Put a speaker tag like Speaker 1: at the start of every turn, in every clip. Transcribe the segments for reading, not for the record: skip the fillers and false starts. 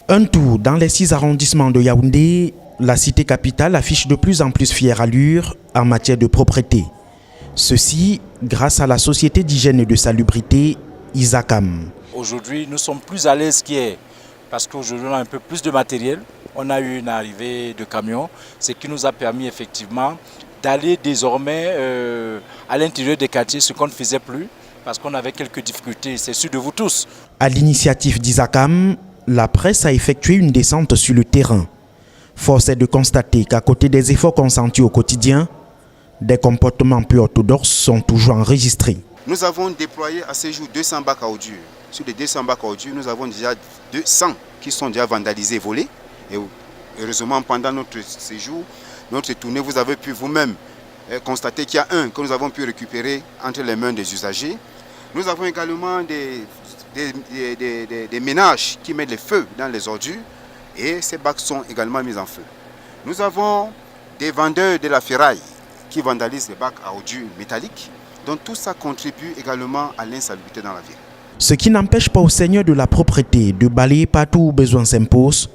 Speaker 1: Un tour dans les 6 arrondissements de Yaoundé, la cité capitale affiche de plus en plus fière allure en matière de propreté. Ceci grâce à la société d'hygiène et de salubrité Isakam.
Speaker 2: Aujourd'hui, nous sommes plus à l'aise qu'hier parce qu'aujourd'hui, on a un peu plus de matériel. On a eu une arrivée de camions, ce qui nous a permis effectivement d'aller désormais à l'intérieur des quartiers, ce qu'on ne faisait plus parce qu'on avait quelques difficultés, c'est sûr de vous tous.
Speaker 1: À l'initiative d'Isakam, la presse a effectué une descente sur le terrain. Force est de constater qu'à côté des efforts consentis au quotidien, des comportements peu orthodoxes sont toujours enregistrés.
Speaker 3: Nous avons déployé à ce jour 200 bacs à ordures. Sur les 200 bacs à ordures, nous avons déjà 200 qui sont déjà vandalisés et volés. Et heureusement, pendant notre séjour, notre tournée, vous avez pu vous-même constater qu'il y a un que nous avons pu récupérer entre les mains des usagers. Nous avons également des ménages qui mettent le feu dans les ordures et ces bacs sont également mis en feu. Nous avons des vendeurs de la ferraille qui vandalisent les bacs à ordures métalliques. Donc tout ça contribue également à l'insalubrité dans la ville.
Speaker 1: Ce qui n'empêche pas au seigneur de la propreté de balayer partout où besoin s'impose.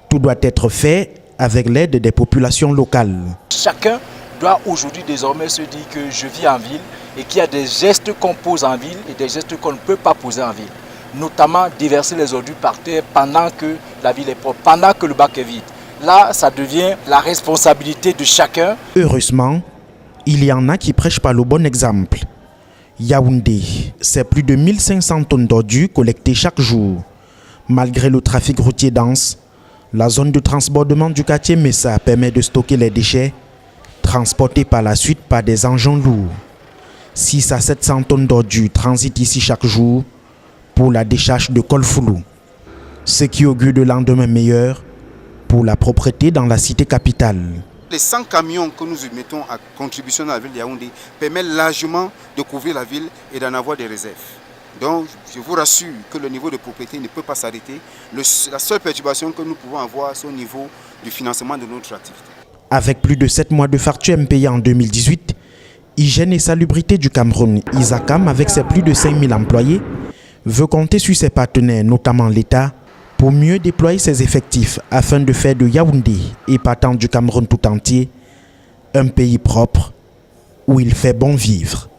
Speaker 1: Tout doit être fait avec l'aide des populations locales.
Speaker 2: Chacun doit aujourd'hui désormais se dire que je vis en ville et qu'il y a des gestes qu'on pose en ville et des gestes qu'on ne peut pas poser en ville. Notamment déverser les ordures par terre pendant que la ville est propre, pendant que le bac est vide. Là, ça devient la responsabilité de chacun.
Speaker 1: Heureusement, il y en a qui prêchent par le bon exemple. Yaoundé, c'est plus de 1500 tonnes d'ordures collectées chaque jour. Malgré le trafic routier dense, la zone de transbordement du quartier Messa permet de stocker les déchets transportés par la suite par des engins lourds. 6 à 700 tonnes d'ordures transitent ici chaque jour pour la décharge de Kolfoulou, ce qui augure de lendemain meilleur pour la propreté dans la cité capitale.
Speaker 3: Les 100 camions que nous mettons à contribution dans la ville de Yaoundé permettent largement de couvrir la ville et d'en avoir des réserves. Donc je vous rassure que le niveau de propriété ne peut pas s'arrêter. La seule perturbation que nous pouvons avoir, c'est au niveau du financement de notre activité.
Speaker 1: Avec plus de 7 mois de facture impayée en 2018, Hygiène et Salubrité du Cameroun, Isakam, avec ses plus de 5000 employés, veut compter sur ses partenaires, notamment l'État, pour mieux déployer ses effectifs afin de faire de Yaoundé et partant du Cameroun tout entier un pays propre où il fait bon vivre.